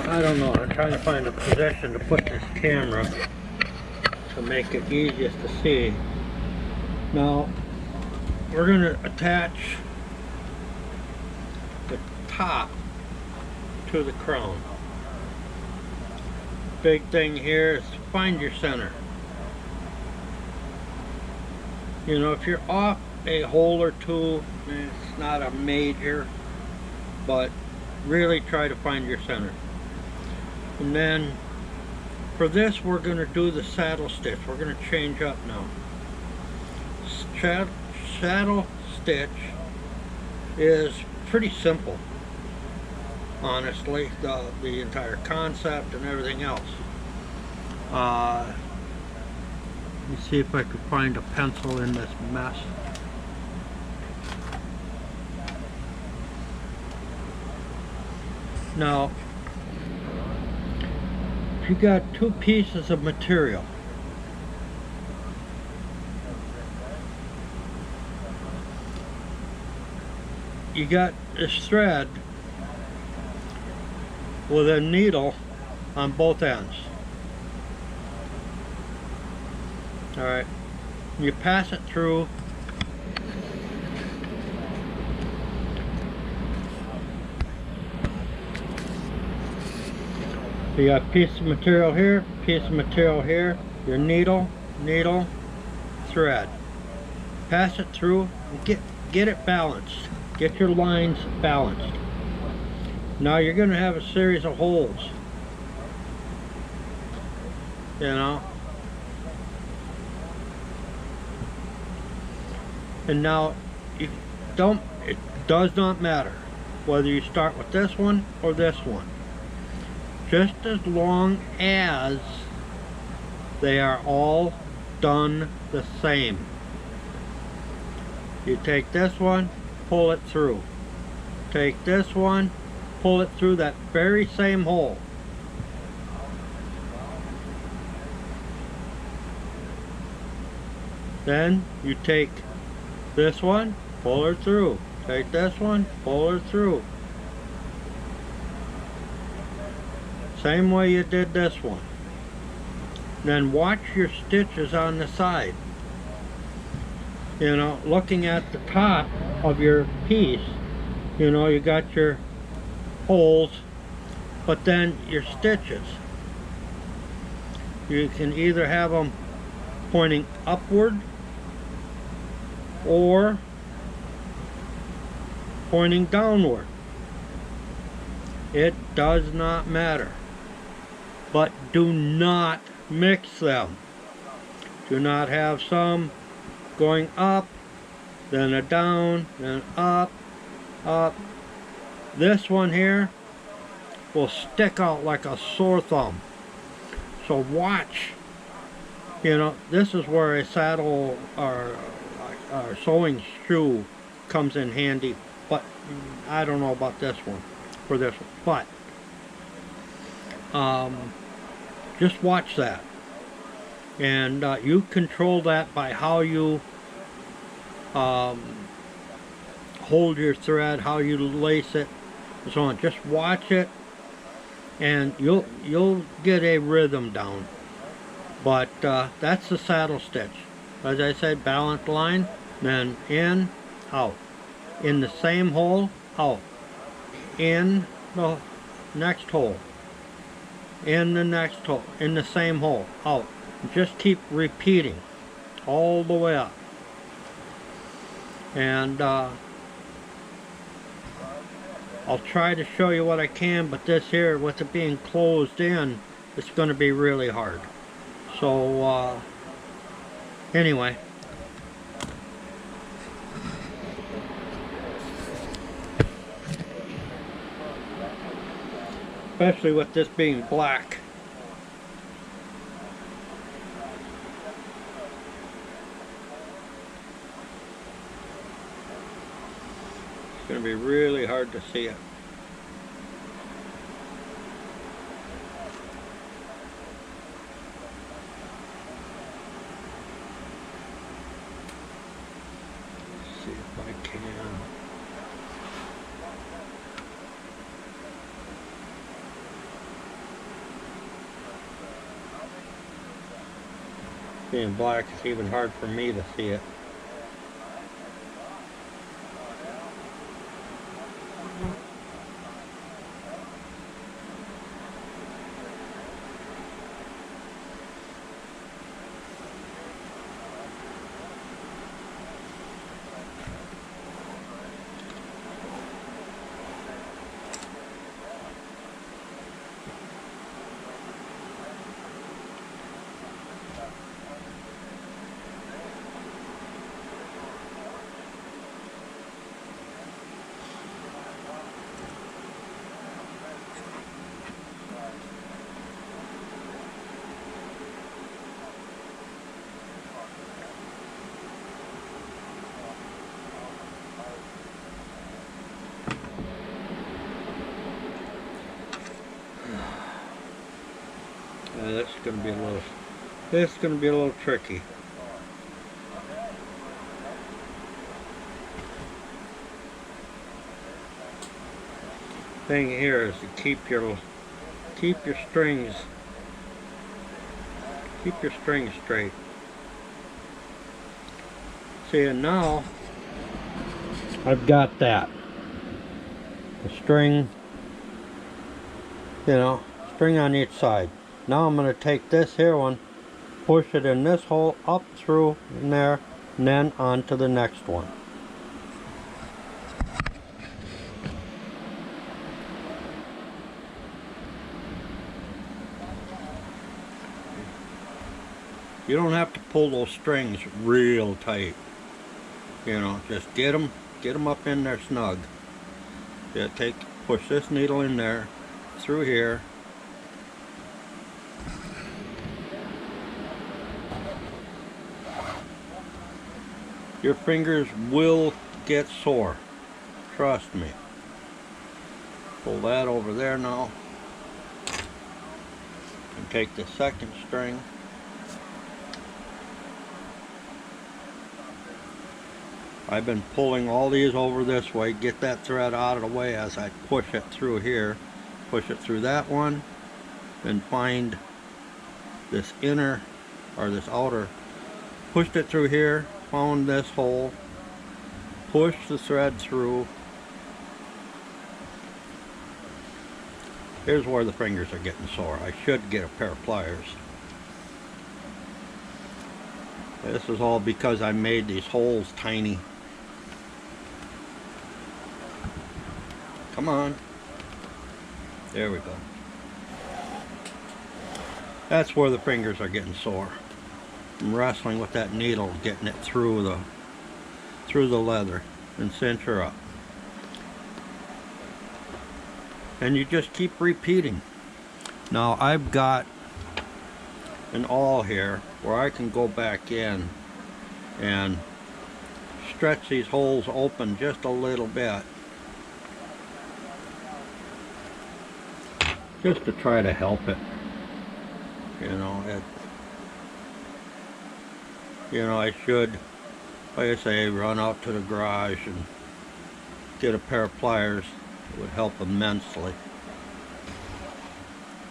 I don't know, I'm trying to find a position to put this camera to make it easiest to see. Now, we're going to attach the top to the crown. Big thing here is find your center. You know, if you're off a hole or two, it's not a major, but really try to find your center. And then for this, we're going to do the saddle stitch. We're going to change up now. Saddle stitch is pretty simple, honestly, the entire concept and everything else. Let me see if I could find a pencil in this mess. Now, if you got two pieces of material, you got this thread with a needle on both ends. Alright, you pass it through you got a piece of material here, piece of material here, your needle, thread. Pass it through and get it balanced. Get your lines balanced. Now you're going to have a series of holes. You know? And now it does not matter whether you start with this one or this one. Just as long as they are all done the same. You take this one, pull it through. Take this one, pull it through that very same hole. Then you take this one, pull her through. Take this one, pull her through. Same way you did this one. Then watch your stitches on the side. You know, looking at the top of your piece, you know, you got your holes, but then your stitches. You can either have them pointing upward or pointing downward. It does not matter. But do not mix them. Do not have some going up, then a down, then up, up. This one here will stick out like a sore thumb. So watch. You know, this is where a saddle or sewing shoe comes in handy. But I don't know about this one, for this one. But just watch that. And you control that by how you hold your thread, how you lace it, and so on. Just watch it, and you'll get a rhythm down. But that's the saddle stitch. As I said, balanced line, then in, out. In the same hole, out. In the next hole. In the next hole. In the same hole, out. Just keep repeating all the way up. And I'll try to show you what I can, but this here, with it being closed in, it's going to be really hard. So anyway, especially with this being black. It's going to be really hard to see it. Let's see if I can. Being black, it's even hard for me to see it. This is going to be a little tricky. Thing here is to keep your strings straight. See, and now I've got that. The string, string on each side. Now I'm going to take this here one, push it in this hole, up through in there, and then on to the next one. You don't have to pull those strings real tight. Just get them up in there snug. Yeah, push this needle in there, through here. Your fingers will get sore. Trust me. Pull that over there now. And take the second string. I've been pulling all these over this way, get that thread out of the way as I push it through here. Push it through that one, and find this inner, or this outer. Pushed it through here, found this hole, push the thread through. Here's where the fingers are getting sore. I should get a pair of pliers. This is all because I made these holes tiny. Come on. There we go. That's where the fingers are getting sore. I'm wrestling with that needle, getting it through the leather and cinch her up. And you just keep repeating. Now I've got an awl here where I can go back in and stretch these holes open just a little bit, just to try to help it. I should, like I say, run out to the garage and get a pair of pliers. It would help immensely.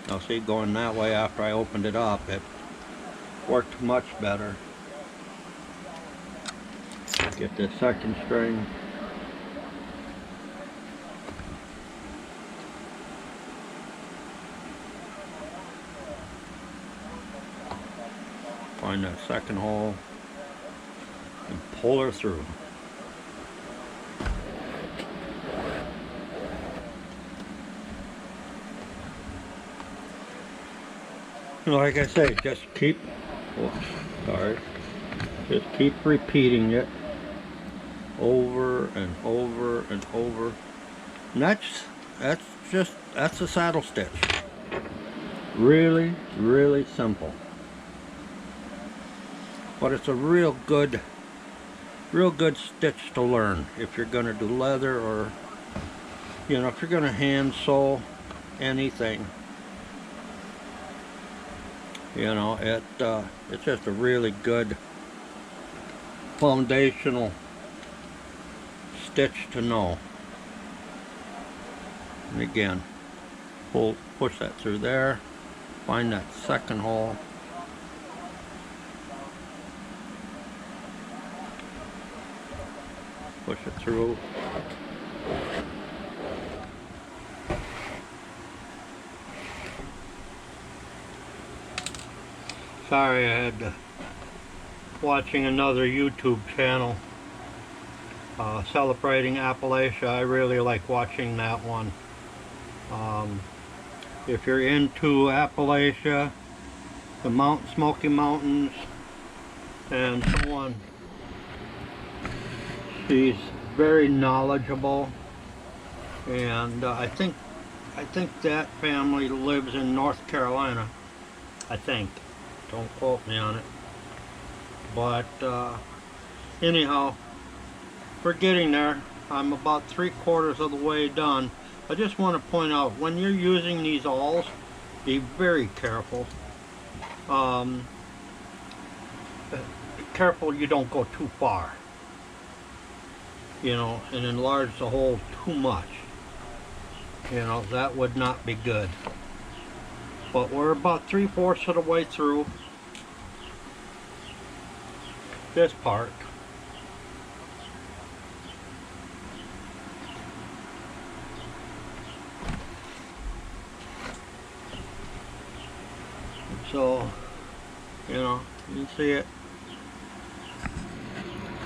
Now see, going that way after I opened it up, it worked much better. Get this second string. Find that second hole and pull her through. Like I say, just keep repeating it over and over and over. And that's a saddle stitch. Really, really simple. But it's a real good stitch to learn if you're going to do leather, or if you're going to hand sew anything. It's just a really good foundational stitch to know. And again, push that through there, find that second hole, Push it through. Sorry, I had to watching another YouTube channel celebrating Appalachia. I really like watching that one. If you're into Appalachia, the Smoky Mountains, and so on, she's very knowledgeable, and I think that family lives in North Carolina. I think. Don't quote me on it. But anyhow, we're getting there. I'm about 3/4 of the way done. I just want to point out, when you're using these awls, be very careful. Careful you don't go too far, you know, and enlarge the hole too much. You know, that would not be good. But we're about 3/4 of the way through this part. So, you know, you can see it.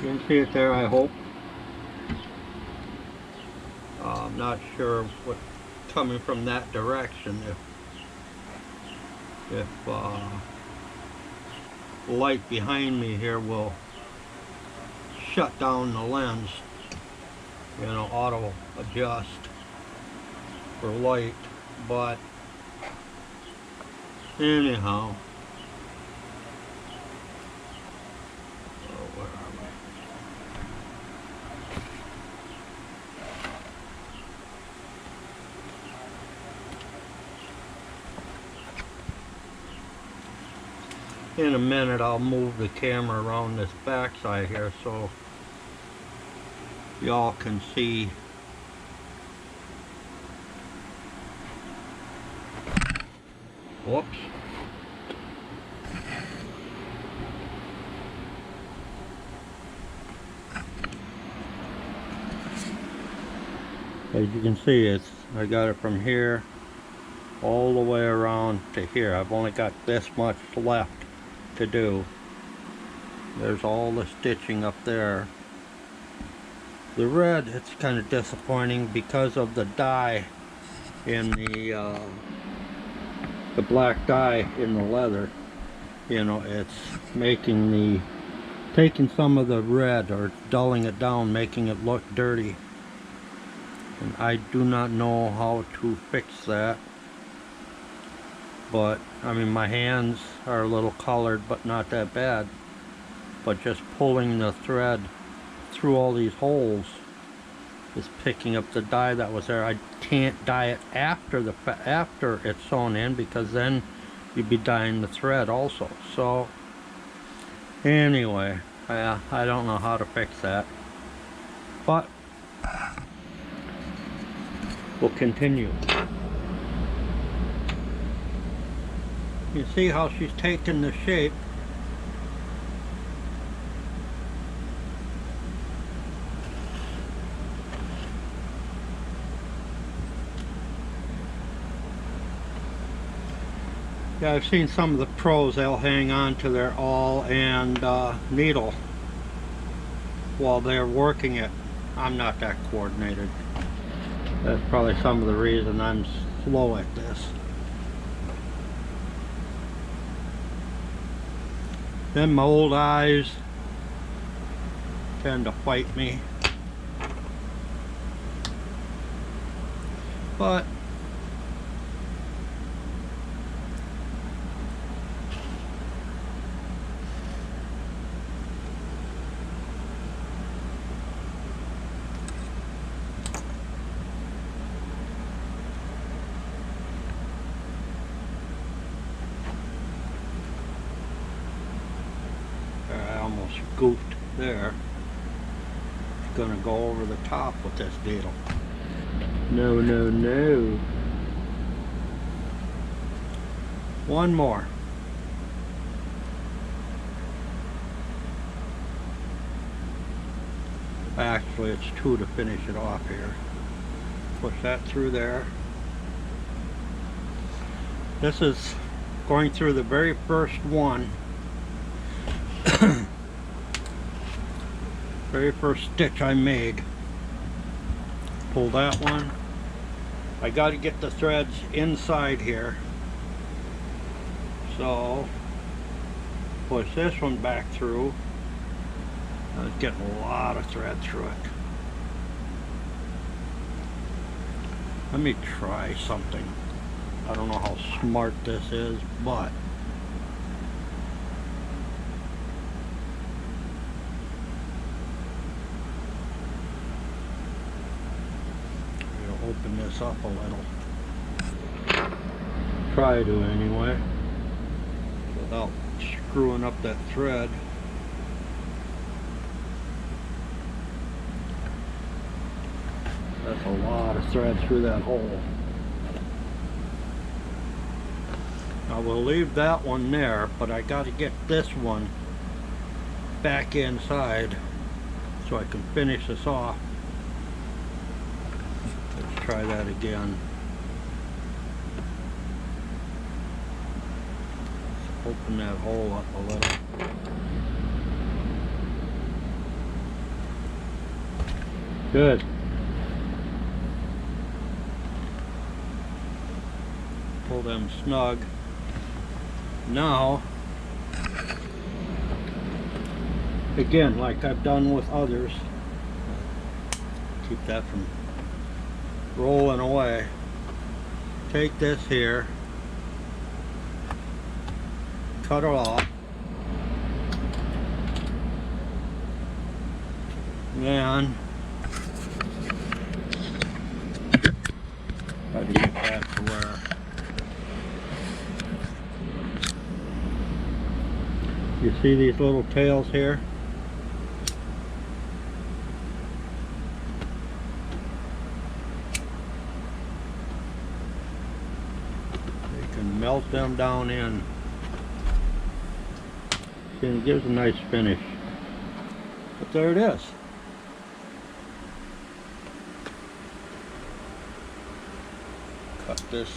You can see it there, I hope. I'm not sure what's coming from that direction. If light behind me here will shut down the lens, you know, auto adjust for light, but anyhow, where are we? In a minute I'll move the camera around this backside here so y'all can see. Whoops. As you can see, I got it from here all the way around to here. I've only got this much left to do. There's all the stitching up there. The red, it's kind of disappointing because of the dye in the black dye in the leather. You know, it's taking some of the red or dulling it down, making it look dirty. And I do not know how to fix that. But, I mean, my hands are a little colored, but not that bad. But just pulling the thread through all these holes is picking up the dye that was there. I can't dye it after it's sewn in, because then you'd be dyeing the thread also. So, anyway, I don't know how to fix that. But we'll continue. You see how she's taken the shape. Yeah, I've seen some of the pros, they'll hang on to their awl and needle while they're working it. I'm not that coordinated. That's probably some of the reason I'm slow at this. Then my old eyes tend to fight me. But goofed there. It's gonna go over the top with this needle. No, no, no. One more. Actually, it's 2 to finish it off here. Push that through there. This is going through the very first one. Very first stitch I made. Pull that one. I got to get the threads inside here. So push this one back through. I was getting a lot of thread through it. Let me try something. I don't know how smart this is, but I'm going to open this up a little. Try to anyway, without screwing up that thread. That's a lot of thread through that hole. I will leave that one there, but I got to get this one back inside so I can finish this off. Let's try that again. Let's open that hole up a little. Good. Pull them snug. Now, again, like I've done with others, keep that from rolling away. Take this here, cut it off, and try to get that to where you see these little tails here? You can melt them down in. See, it gives a nice finish. But there it is. Cut this.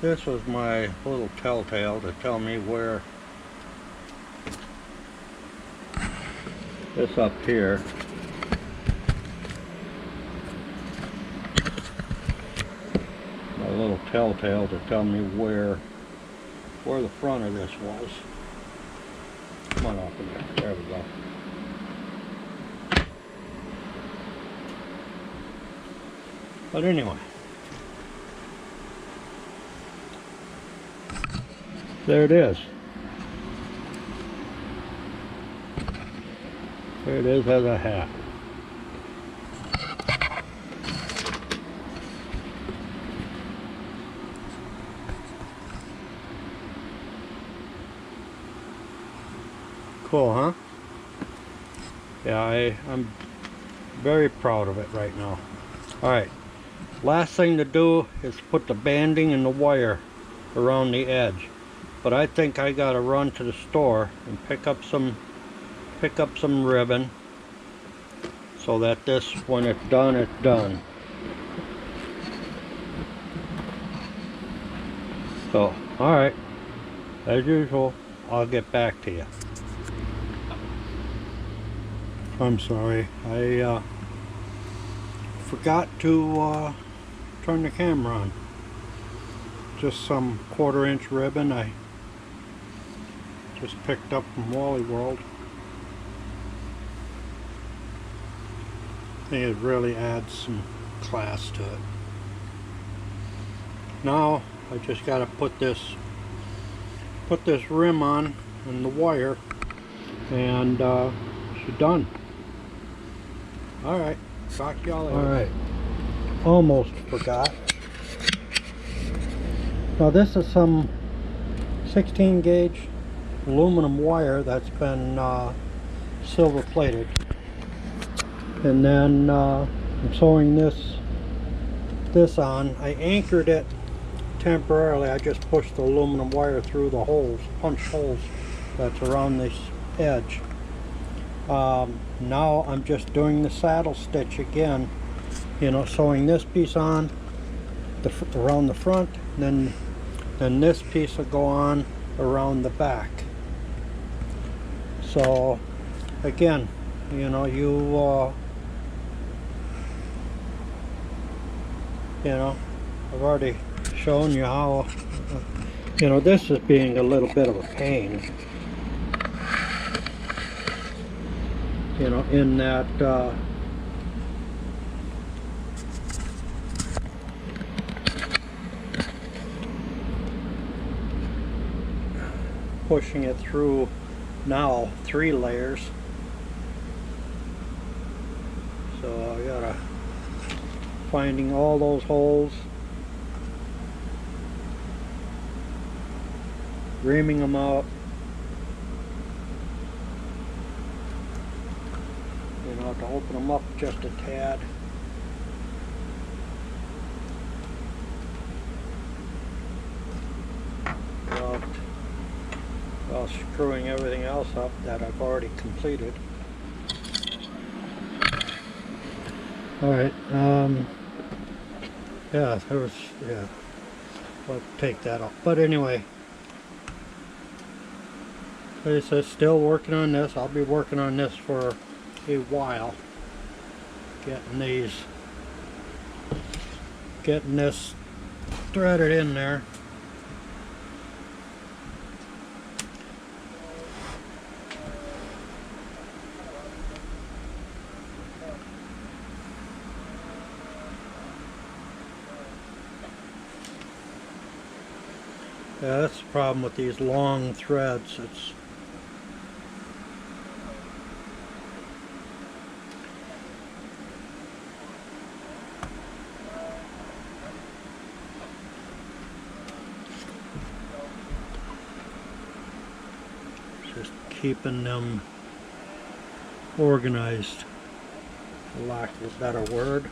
This was my little telltale to tell me where this up here. My little telltale to tell me where the front of this was. Come on, open there. There we go. But anyway, there it is. There it is as a hat. Cool, huh? Yeah, I'm very proud of it right now. Alright, last thing to do is put the banding and the wire around the edge. But I think I gotta run to the store and pick up some ribbon so that this, when it's done, it's done. So, alright, as usual, I'll get back to you. I'm sorry, I forgot to turn the camera on. Just some 1/4 inch ribbon I just picked up from Wally World. I think it really adds some class to it. Now I just got to put this rim on and the wire, and she's done. All right, talk to y'all later. All right, almost forgot. Now this is some 16 gauge aluminum wire that's been silver plated. And then I'm sewing this on. I anchored it temporarily. I just pushed the aluminum wire through the holes, punch holes that's around this edge. Now I'm just doing the saddle stitch again, you know, sewing this piece on around the front, then this piece will go on around the back. So again, you know, I've already shown you how, you know, this is being a little bit of a pain, you know, in that pushing it through now 3 layers. So I gotta finding all those holes, reaming them out, you know, to open them up just a tad. While screwing everything else up that I've already completed. Alright, yeah, I'll take that off. But anyway, like I said, still working on this. I'll be working on this for a while. Getting this threaded in there. Yeah, that's the problem with these long threads. It's just keeping them organized, for lack of a better word.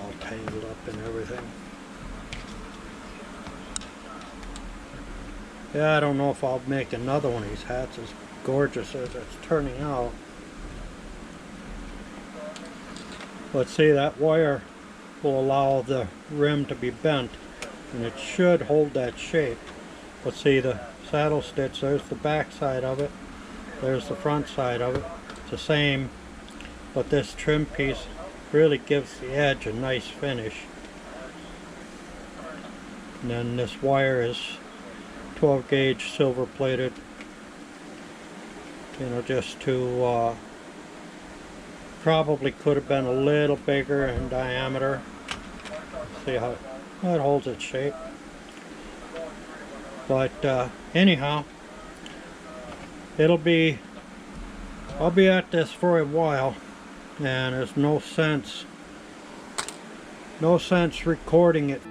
All tangled up and everything. Yeah, I don't know if I'll make another one of these hats as gorgeous as it's turning out. But see, that wire will allow the rim to be bent, and it should hold that shape. But see, the saddle stitch, there's the back side of it, there's the front side of it. It's the same, but this trim piece really gives the edge a nice finish. And then this wire is 12 gauge silver plated, you know, just to probably could have been a little bigger in diameter. See how it holds its shape. But anyhow, I'll be at this for a while, and there's no sense recording it.